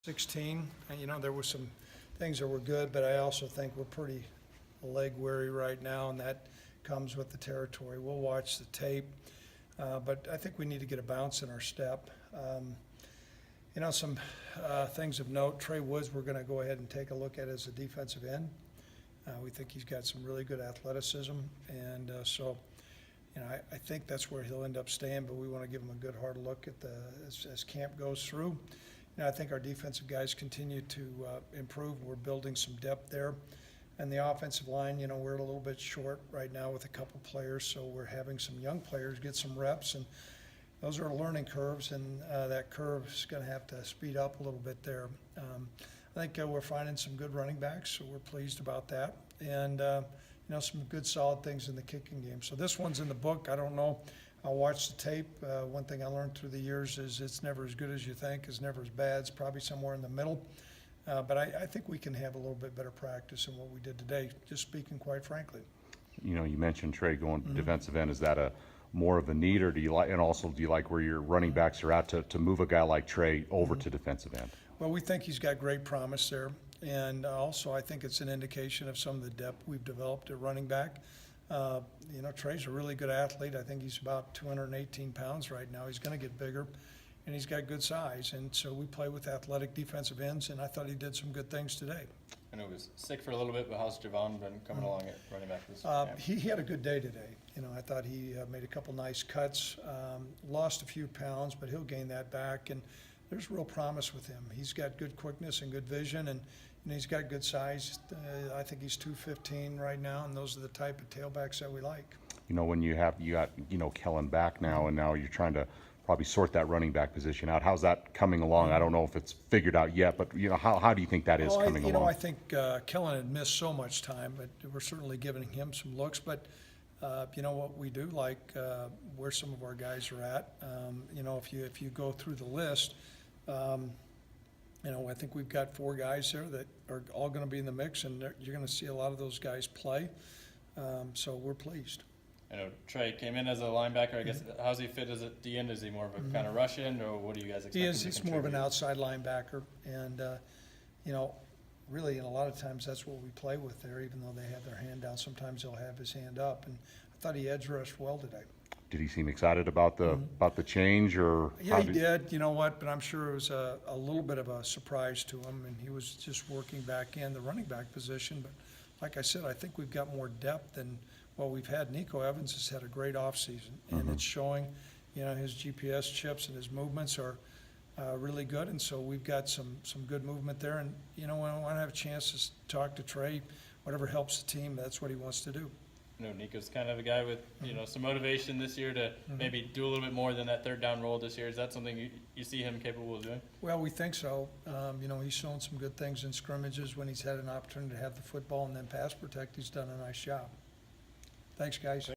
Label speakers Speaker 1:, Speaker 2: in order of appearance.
Speaker 1: 16. And, there were some things that were good, but I also think we're pretty leg weary right now, and that comes with the territory. We'll watch the tape, but I think we need to get a bounce in our step. Some things of note. Trey Woods, we're going to go ahead and take a look at as a defensive end. We think he's got some really good athleticism, and I think that's where he'll end up staying, but we want to give him a good hard look at as camp goes through. I think our defensive guys continue to improve. We're building some depth there. And the offensive line, we're a little bit short right now with a couple players, so we're having some young players get some reps, and those are learning curves, and that curve is going to have to speed up a little bit there. I think we're finding some good running backs, so we're pleased about that. And, some good solid things in the kicking game. So this one's in the book. I don't know. I'll watch the tape. One thing I learned through the years is it's never as good as you think. It's never as bad. It's probably somewhere in the middle. But I think we can have a little bit better practice than what we did today, just speaking quite frankly.
Speaker 2: You mentioned Trey going defensive end. Is that more of a need, or do you like where your running backs are at to move a guy like Trey over to defensive end?
Speaker 1: Well, we think he's got great promise there. And also I think it's an indication of some of the depth we've developed at running back. Trey's a really good athlete. I think he's about 218 pounds right now. He's going to get bigger, and he's got good size. And so we play with athletic defensive ends, and I thought he did some good things today.
Speaker 3: I know he was sick for a little bit, but how's Javon been coming along at running back this
Speaker 1: He had a good day today. I thought he made a couple nice cuts, lost a few pounds, but he'll gain that back. And there's real promise with him. He's got good quickness and good vision, and he's got good size. I think he's 215 right now, and those are the type of tailbacks that we like.
Speaker 2: When you got Kellen back now, and now you're trying to probably sort that running back position out. How's that coming along? I don't know if it's figured out yet, but how do you think that is coming along?
Speaker 1: I think Kellen had missed so much time, but we're certainly giving him some looks. But what we do like where some of our guys are at. If you go through the list. I think we've got 4 guys there that are all going to be in the mix, and you're going to see a lot of those guys play. So we're pleased.
Speaker 3: I know Trey came in as a linebacker. I guess how's he fit as a D end? Is he more of a kind of rush end, or what do you guys expect?
Speaker 1: He's more of an outside linebacker, and really, a lot of times that's what we play with there. Even though they have their hand down, sometimes they'll have his hand up, and I thought he edge rushed well today.
Speaker 2: Did he seem excited about the change, or?
Speaker 1: Yeah, he did. You know what? But I'm sure it was a little bit of a surprise to him, and he was just working back in the running back position. But like I said, I think we've got more depth than what we've had. Nico Evans has had a great offseason, and it's showing. His GPS chips and his movements are really good, and so we've got some good movement there. And when I want to have a chance to talk to Trey, whatever helps the team, that's what he wants to do.
Speaker 3: Nico's kind of a guy with some motivation this year to maybe do a little bit more than that third down role this year. Is that something you see him capable of doing?
Speaker 1: Well, we think so. He's shown some good things in scrimmages when he's had an opportunity to have the football, and then pass protect. He's done a nice job. Thanks, guys.